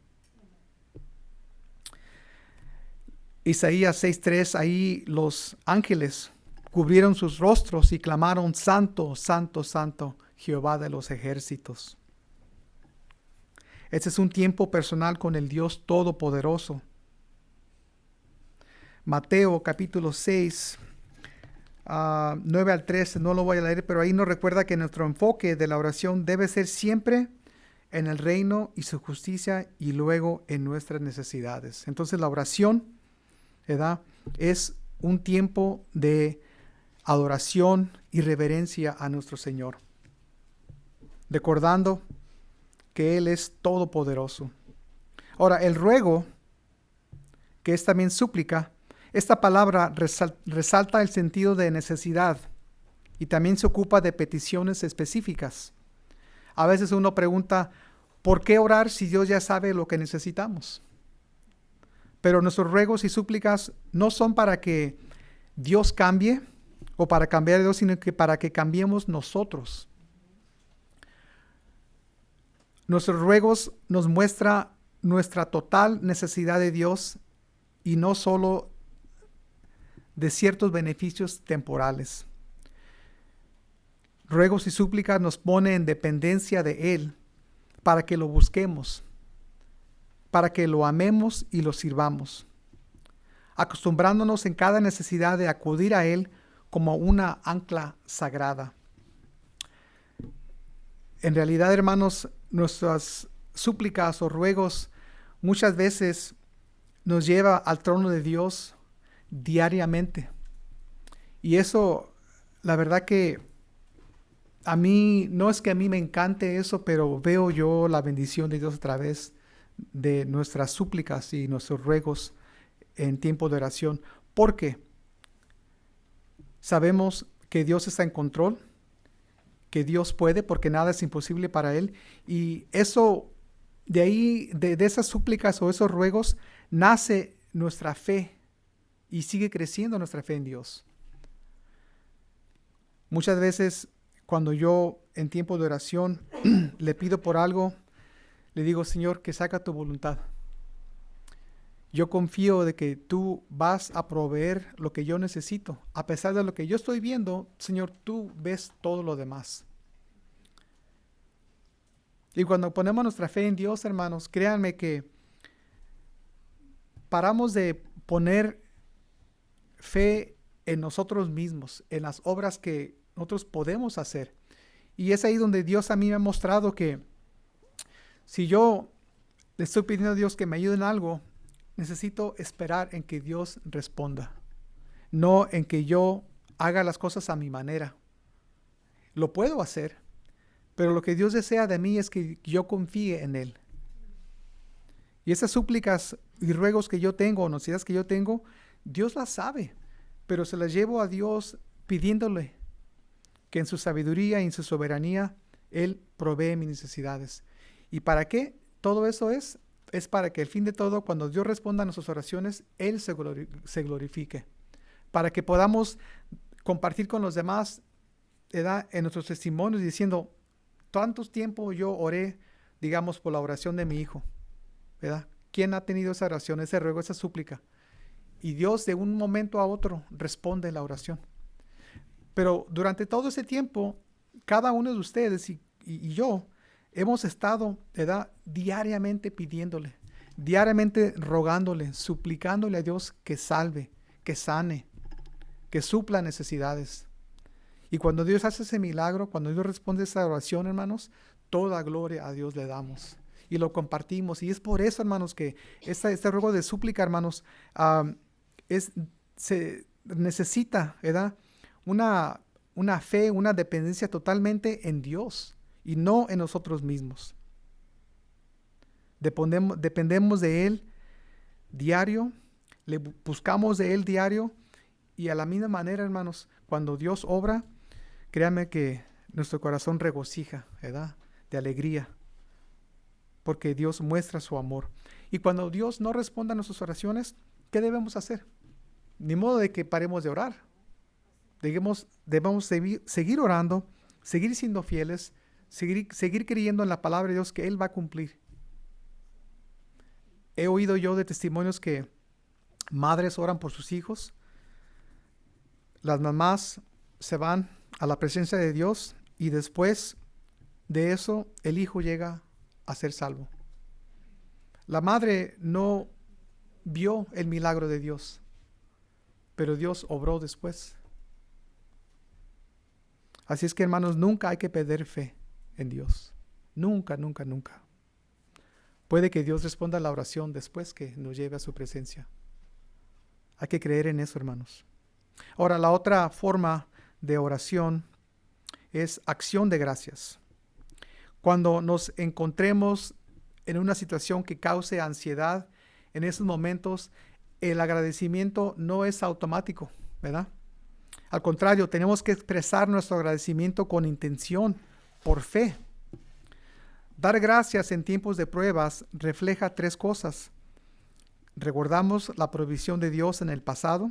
[SPEAKER 1] Isaías 6:3, ahí los ángeles cubrieron sus rostros y clamaron, Santo, Santo, Santo, Jehová de los ejércitos. Este es un tiempo personal con el Dios Todopoderoso. Mateo capítulo 6, 9 al 13, no lo voy a leer, pero ahí nos recuerda que nuestro enfoque de la oración debe ser siempre en el reino y su justicia y luego en nuestras necesidades. Entonces la oración, ¿verdad?, es un tiempo de adoración y reverencia a nuestro Señor, recordando que Él es todopoderoso. Ahora, el ruego, que es también súplica, esta palabra resalta el sentido de necesidad y también se ocupa de peticiones específicas. A veces uno pregunta, ¿por qué orar si Dios ya sabe lo que necesitamos? Pero nuestros ruegos y súplicas no son para que Dios cambie o para cambiar a Dios, sino que para que cambiemos nosotros. Nuestros ruegos nos muestra nuestra total necesidad de Dios y no solo de ciertos beneficios temporales. Ruegos y súplicas nos pone en dependencia de Él para que lo busquemos, para que lo amemos y lo sirvamos, acostumbrándonos en cada necesidad de acudir a Él como una ancla sagrada. En realidad, hermanos, nuestras súplicas o ruegos muchas veces nos lleva al trono de Dios diariamente. Y eso, la verdad que a mí, no es que a mí me encante eso, pero veo yo la bendición de Dios a través de nuestras súplicas y nuestros ruegos en tiempo de oración. Porque sabemos que Dios está en control, que Dios puede, porque nada es imposible para Él. Y eso, de ahí, de esas súplicas o esos ruegos, nace nuestra fe y sigue creciendo nuestra fe en Dios. Muchas veces, cuando yo en tiempo de oración le pido por algo, le digo, Señor, que se haga tu voluntad. Yo confío de que tú vas a proveer lo que yo necesito. A pesar de lo que yo estoy viendo, Señor, tú ves todo lo demás. Y cuando ponemos nuestra fe en Dios, hermanos, créanme que paramos de poner fe en nosotros mismos, en las obras que nosotros podemos hacer. Y es ahí donde Dios a mí me ha mostrado que si yo le estoy pidiendo a Dios que me ayude en algo, necesito esperar en que Dios responda, no en que yo haga las cosas a mi manera. Lo puedo hacer, pero lo que Dios desea de mí es que yo confíe en Él, Y esas súplicas y ruegos que yo tengo, o necesidades que yo tengo, Dios las sabe, pero se las llevo a Dios pidiéndole que en su sabiduría y en su soberanía Él provee mis necesidades. ¿Y para qué? Todo eso es para que al fin de todo, cuando Dios responda a nuestras oraciones, Él se glorifique. Para que podamos compartir con los demás, ¿verdad?, en nuestros testimonios, diciendo, tantos tiempo yo oré, digamos, por la oración de mi hijo, ¿verdad? ¿Quién ha tenido esa oración, ese ruego, esa súplica? Y Dios de un momento a otro responde la oración. Pero durante todo ese tiempo, cada uno de ustedes y yo hemos estado, ¿verdad?, diariamente pidiéndole, diariamente rogándole, suplicándole a Dios que salve, que sane, que supla necesidades. Y cuando Dios hace ese milagro, cuando Dios responde esa oración, hermanos, toda gloria a Dios le damos. Y lo compartimos. Y es por eso, hermanos, que este ruego de súplica, hermanos, se necesita, ¿verdad?, una fe, una dependencia totalmente en Dios y no en nosotros mismos. Dependemos de Él diario, le buscamos de Él diario, y a la misma manera, hermanos, cuando Dios obra, créanme que nuestro corazón regocija, ¿verdad?, de alegría, porque Dios muestra su amor. Y cuando Dios no responde a nuestras oraciones, ¿qué debemos hacer? Ni modo de que paremos de orar. Debemos seguir orando, seguir siendo fieles, seguir creyendo en la palabra de Dios que Él va a cumplir. He oído yo de testimonios que madres oran por sus hijos, las mamás se van a la presencia de Dios y después de eso el hijo llega a ser salvo. La madre no vio el milagro de Dios, pero Dios obró después. Así es que, hermanos, nunca hay que perder fe en Dios. Nunca, nunca, nunca. Puede que Dios responda a la oración después que nos lleve a su presencia. Hay que creer en eso, hermanos. Ahora, la otra forma de oración es acción de gracias. Cuando nos encontremos en una situación que cause ansiedad, en esos momentos el agradecimiento no es automático, ¿verdad? Al contrario, tenemos que expresar nuestro agradecimiento con intención, por fe. Dar gracias en tiempos de pruebas refleja tres cosas. Recordamos la provisión de Dios en el pasado.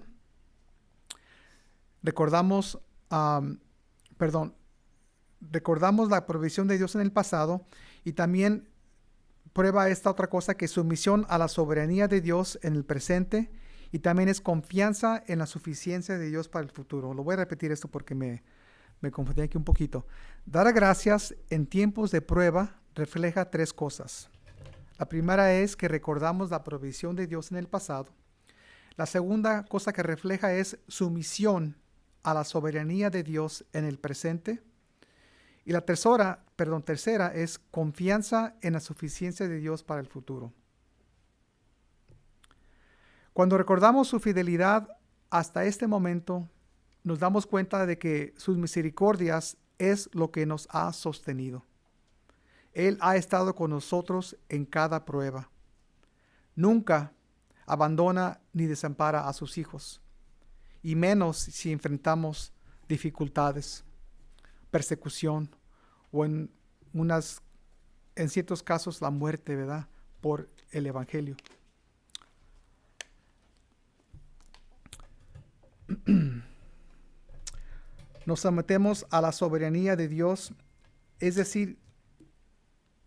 [SPEAKER 1] Recordamos la provisión de Dios en el pasado, y también prueba esta otra cosa, que es sumisión a la soberanía de Dios en el presente, y también es confianza en la suficiencia de Dios para el futuro. Lo voy a repetir esto porque me confundí aquí un poquito. Dar gracias en tiempos de prueba refleja tres cosas. La primera es que recordamos la provisión de Dios en el pasado. La segunda cosa que refleja es sumisión a la soberanía de Dios en el presente. Y la tercera es confianza en la suficiencia de Dios para el futuro. Cuando recordamos su fidelidad hasta este momento, nos damos cuenta de que sus misericordias es lo que nos ha sostenido. Él ha estado con nosotros en cada prueba. Nunca abandona ni desampara a sus hijos, y menos si enfrentamos dificultades, persecución o en ciertos casos la muerte, ¿verdad?, por el Evangelio. Nos sometemos a la soberanía de Dios, es decir,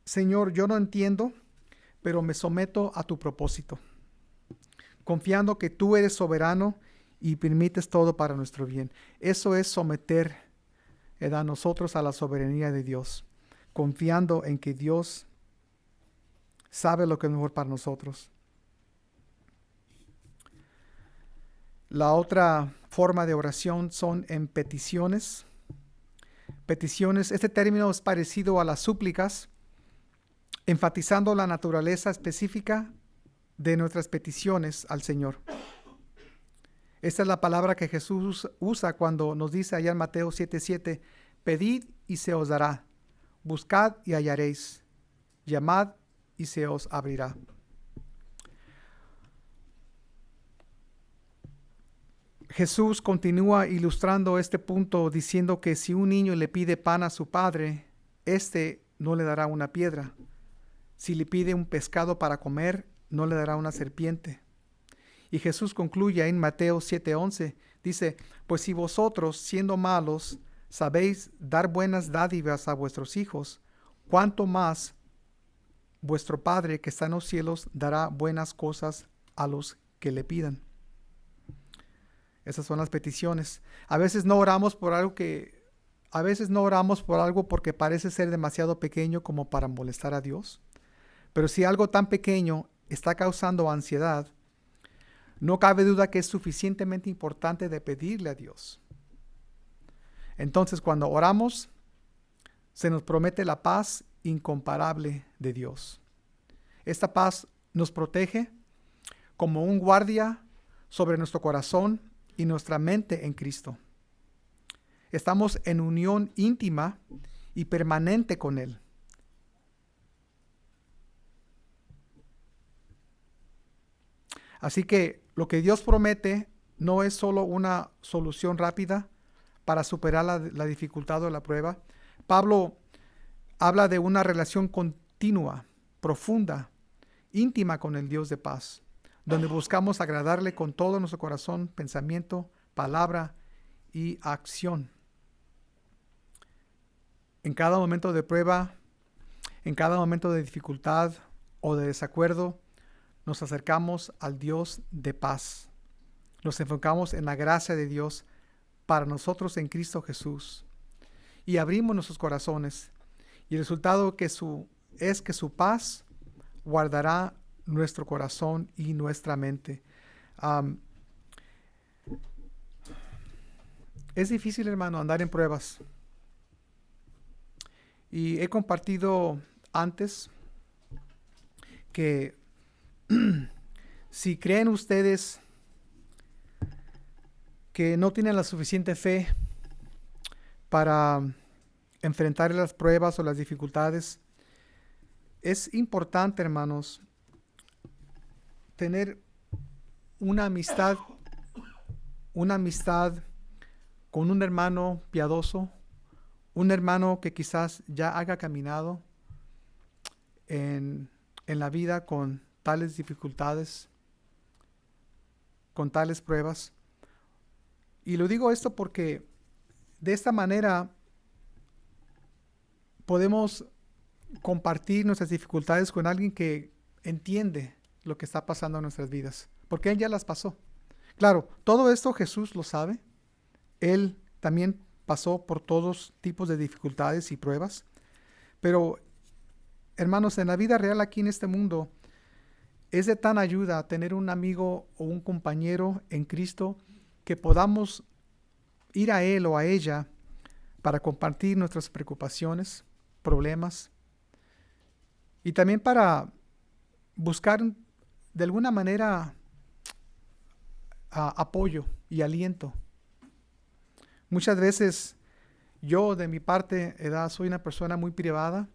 [SPEAKER 1] Señor, yo no entiendo, pero me someto a tu propósito, confiando que tú eres soberano y permites todo para nuestro bien. Eso es someter a nosotros a la soberanía de Dios, confiando en que Dios sabe lo que es mejor para nosotros. La otra forma de oración son en peticiones. Peticiones, este término es parecido a las súplicas, enfatizando la naturaleza específica de nuestras peticiones al Señor. Esta es la palabra que Jesús usa cuando nos dice allá en Mateo 7:7, pedid y se os dará, buscad y hallaréis, llamad y se os abrirá. Jesús continúa ilustrando este punto diciendo que si un niño le pide pan a su padre, éste no le dará una piedra. Si le pide un pescado para comer, no le dará una serpiente. Y Jesús concluye en Mateo 7:11, dice, pues si vosotros, siendo malos, sabéis dar buenas dádivas a vuestros hijos, cuánto más vuestro Padre que está en los cielos dará buenas cosas a los que le pidan. Esas son las peticiones. A veces no oramos por algo porque parece ser demasiado pequeño como para molestar a Dios. Pero si algo tan pequeño está causando ansiedad, no cabe duda que es suficientemente importante de pedirle a Dios. Entonces, cuando oramos, se nos promete la paz incomparable de Dios. Esta paz nos protege como un guardia sobre nuestro corazón y nuestra mente en Cristo. Estamos en unión íntima y permanente con Él. Así que lo que Dios promete no es solo una solución rápida para superar la dificultad o la prueba. Pablo habla de una relación continua, profunda, íntima con el Dios de paz, donde buscamos agradarle con todo nuestro corazón, pensamiento, palabra y acción. En cada momento de prueba, en cada momento de dificultad o de desacuerdo, nos acercamos al Dios de paz. Nos enfocamos en la gracia de Dios para nosotros en Cristo Jesús. Y abrimos nuestros corazones. Y el resultado es que su paz guardará nuestro corazón y nuestra mente. Es difícil, hermano, andar en pruebas. Y he compartido antes que si creen ustedes que no tienen la suficiente fe para enfrentar las pruebas o las dificultades, es importante, hermanos, tener una amistad con un hermano piadoso, un hermano que quizás ya haya caminado en la vida con tales dificultades, con tales pruebas. Y lo digo esto porque de esta manera podemos compartir nuestras dificultades con alguien que entiende lo que está pasando en nuestras vidas, porque Él ya las pasó. Claro, todo esto Jesús lo sabe. Él también pasó por todos tipos de dificultades y pruebas. Pero, hermanos, en la vida real aquí en este mundo, es de tan ayuda tener un amigo o un compañero en Cristo que podamos ir a él o a ella para compartir nuestras preocupaciones, problemas, y también para buscar de alguna manera apoyo y aliento. Muchas veces yo de mi parte, soy una persona muy privada.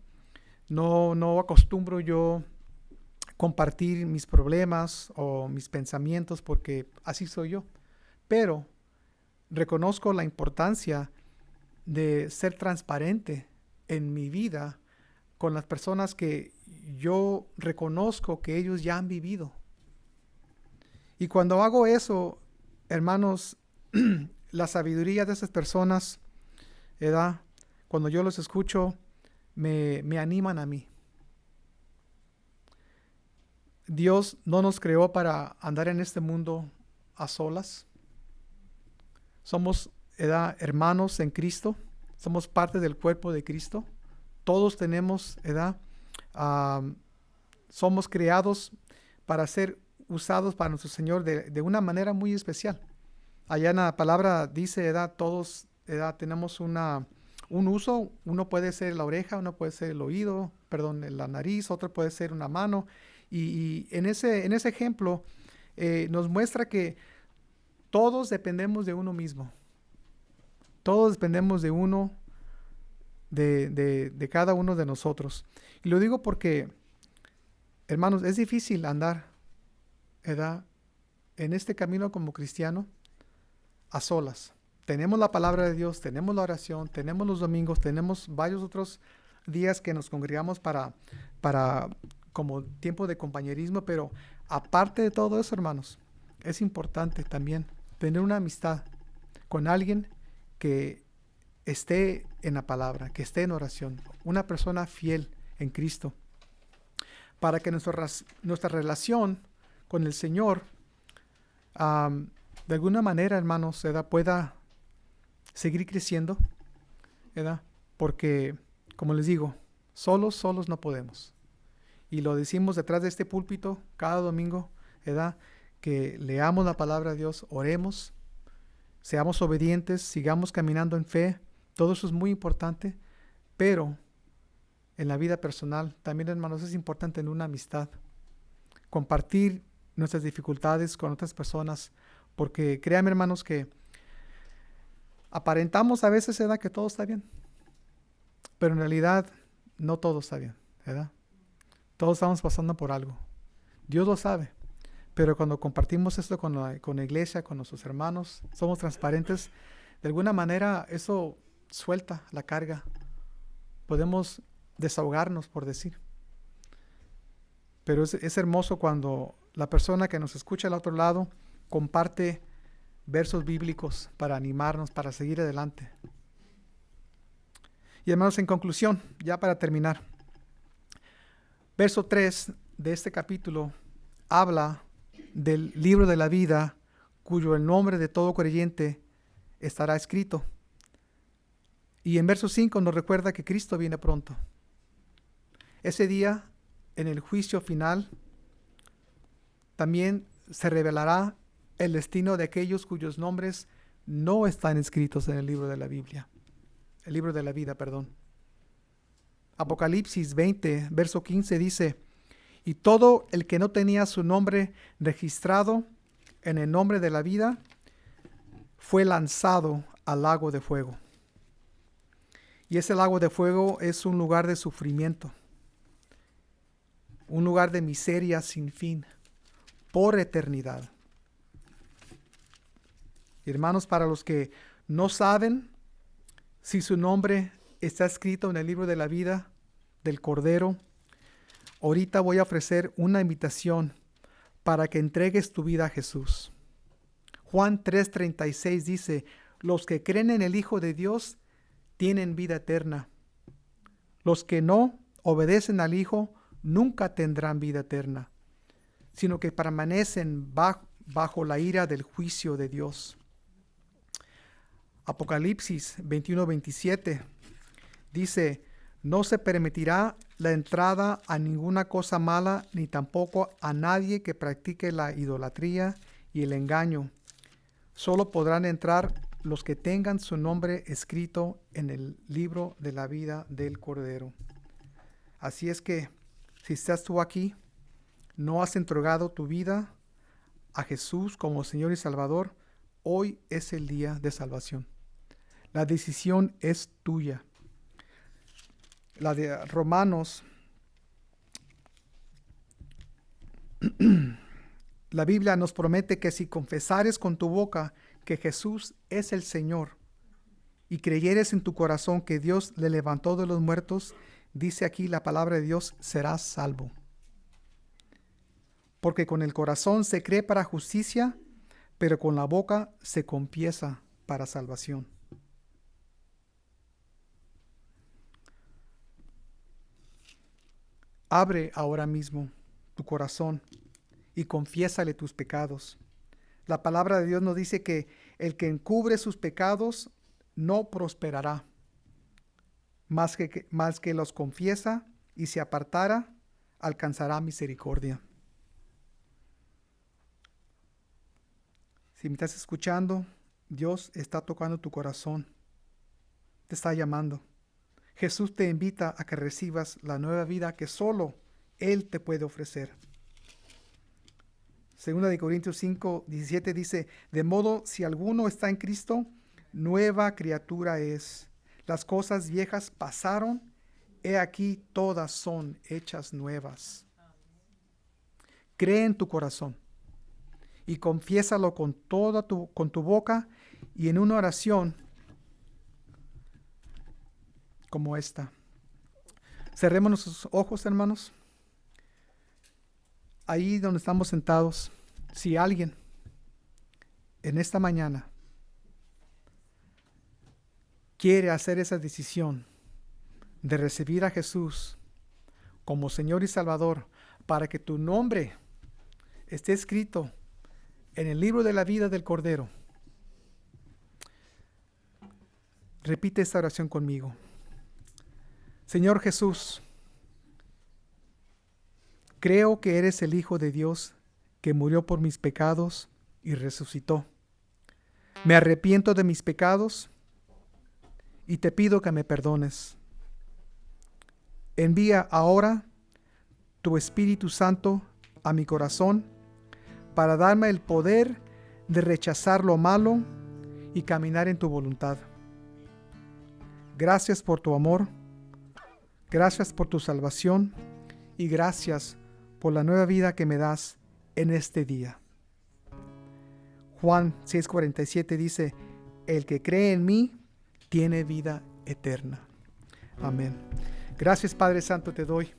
[SPEAKER 1] No acostumbro yo compartir mis problemas o mis pensamientos porque así soy yo. Pero reconozco la importancia de ser transparente en mi vida con las personas que yo reconozco que ellos ya han vivido. Y cuando hago eso, hermanos, la sabiduría de esas personas, cuando yo los escucho, me animan a mí. Dios no nos creó para andar en este mundo a solas. Somos hermanos en Cristo. Somos parte del cuerpo de Cristo. Todos tenemos somos creados para ser usados para nuestro Señor de una manera muy especial. Allá en la palabra dice, todos tenemos un uso. Uno puede ser la oreja, uno puede ser el oído, la nariz, otro puede ser una mano. Y en ese ejemplo nos muestra que todos dependemos de uno mismo. Todos dependemos de uno, de cada uno de nosotros. Y lo digo porque, hermanos, es difícil andar en este camino como cristiano. a solas. Tenemos la palabra de Dios, tenemos la oración, tenemos los domingos, tenemos varios otros días que nos congregamos para como tiempo de compañerismo, pero aparte de todo eso, hermanos, es importante también tener una amistad con alguien que esté en la palabra, que esté en oración, una persona fiel en Cristo, para que nuestra relación con el Señor, de alguna manera, hermanos, pueda seguir creciendo, ¿verdad? Porque, como les digo, solos no podemos. Y lo decimos detrás de este púlpito cada domingo, ¿verdad? Que leamos la palabra de Dios, oremos, seamos obedientes, sigamos caminando en fe. Todo eso es muy importante, pero en la vida personal también, hermanos, es importante en una amistad. Compartir nuestras dificultades con otras personas, porque créanme, hermanos, que aparentamos a veces, ¿verdad?, que todo está bien, pero en realidad no todo está bien, ¿verdad? Todos estamos pasando por algo. Dios lo sabe, pero cuando compartimos esto con la iglesia, con nuestros hermanos, somos transparentes, de alguna manera eso suelta la carga. Podemos desahogarnos, por decir. Pero es hermoso cuando la persona que nos escucha al otro lado comparte versos bíblicos para animarnos, para seguir adelante. Y hermanos, en conclusión, ya para terminar, verso 3 de este capítulo habla del libro de la vida, cuyo el nombre de todo creyente estará escrito. Y en verso 5 nos recuerda que Cristo viene pronto. Ese día, en el juicio final, también se revelará el destino de aquellos cuyos nombres no están escritos en el libro de la Biblia. El libro de la vida, perdón. Apocalipsis 20, verso 15 dice: y todo el que no tenía su nombre registrado en el nombre de la vida fue lanzado al lago de fuego. Y ese lago de fuego es un lugar de sufrimiento, un lugar de miseria sin fin, por eternidad. Hermanos, para los que no saben si su nombre está escrito en el libro de la vida del Cordero, ahorita voy a ofrecer una invitación para que entregues tu vida a Jesús. Juan 3:36 dice: los que creen en el Hijo de Dios tienen vida eterna. Los que no obedecen al Hijo nunca tendrán vida eterna, sino que permanecen bajo la ira del juicio de Dios. Apocalipsis 21:27 dice: no se permitirá la entrada a ninguna cosa mala, ni tampoco a nadie que practique la idolatría y el engaño. Solo podrán entrar los que tengan su nombre escrito en el libro de la vida del Cordero. Así es que, si estás tú aquí, no has entregado tu vida a Jesús como Señor y Salvador, hoy es el día de salvación. La decisión es tuya. La de Romanos, la Biblia nos promete que si confesares con tu boca que Jesús es el Señor y creyeres en tu corazón que Dios le levantó de los muertos, dice aquí la palabra de Dios, serás salvo. Porque con el corazón se cree para justicia, pero con la boca se confiesa para salvación. Abre ahora mismo tu corazón y confiésale tus pecados. La palabra de Dios nos dice que el que encubre sus pecados no prosperará, más que los confiesa y se apartara, alcanzará misericordia. Si me estás escuchando, Dios está tocando tu corazón, te está llamando. Jesús te invita a que recibas la nueva vida que solo Él te puede ofrecer. Segunda de Corintios 5:17 dice: de modo, si alguno está en Cristo, nueva criatura es. Las cosas viejas pasaron, he aquí todas son hechas nuevas. Cree en tu corazón y confiésalo con tu boca y en una oración como esta. Cerremos nuestros ojos, hermanos. Ahí donde estamos sentados, si alguien en esta mañana quiere hacer esa decisión de recibir a Jesús como Señor y Salvador, para que tu nombre esté escrito en el libro de la vida del Cordero, repite esta oración conmigo. Señor Jesús, creo que eres el Hijo de Dios que murió por mis pecados y resucitó. Me arrepiento de mis pecados y te pido que me perdones. Envía ahora tu Espíritu Santo a mi corazón para darme el poder de rechazar lo malo y caminar en tu voluntad. Gracias por tu amor, gracias por tu salvación y gracias por la nueva vida que me das en este día. Juan 6:47 dice, el que cree en mí tiene vida eterna. Amén. Gracias, Padre Santo, te doy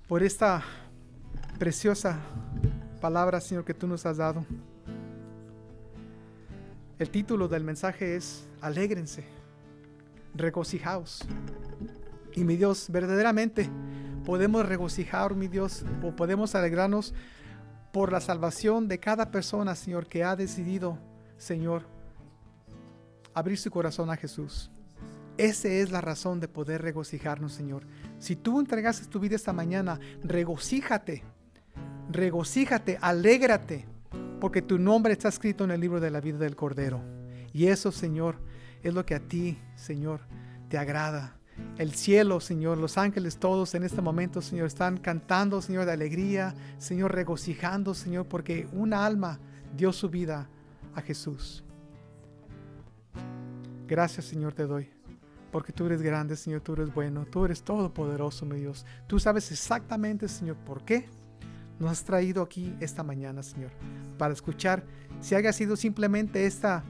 [SPEAKER 1] por esta preciosa palabra, Señor, que tú nos has dado. El título del mensaje es Alégrense, regocijaos. Y mi Dios, verdaderamente podemos regocijar, mi Dios, o podemos alegrarnos por la salvación de cada persona, Señor, que ha decidido, Señor, abrir su corazón a Jesús. Esa es la razón de poder regocijarnos, Señor. Si tú entregaste tu vida esta mañana, regocíjate, alégrate, porque tu nombre está escrito en el libro de la vida del Cordero. Y eso, Señor, es lo que a ti, Señor, te agrada. El cielo, Señor, los ángeles todos en este momento, Señor, están cantando, Señor, de alegría, Señor, regocijando, Señor, porque una alma dio su vida a Jesús. Gracias, Señor, te doy, porque tú eres grande, Señor, tú eres bueno, tú eres todopoderoso, mi Dios. Tú sabes exactamente, Señor, por qué nos has traído aquí esta mañana, Señor, para escuchar, si haya sido simplemente esta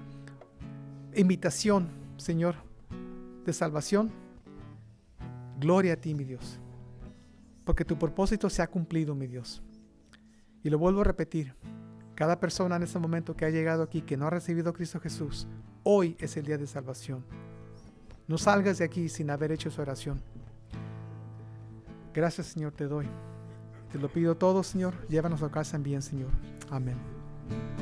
[SPEAKER 1] invitación, Señor, de salvación. Gloria a ti, mi Dios, porque tu propósito se ha cumplido, mi Dios. Y lo vuelvo a repetir, cada persona en este momento que ha llegado aquí, que no ha recibido a Cristo Jesús, hoy es el día de salvación. No salgas de aquí sin haber hecho su oración. Gracias, Señor, te doy. Te lo pido todo, Señor. Llévanos a casa en bien, Señor. Amén.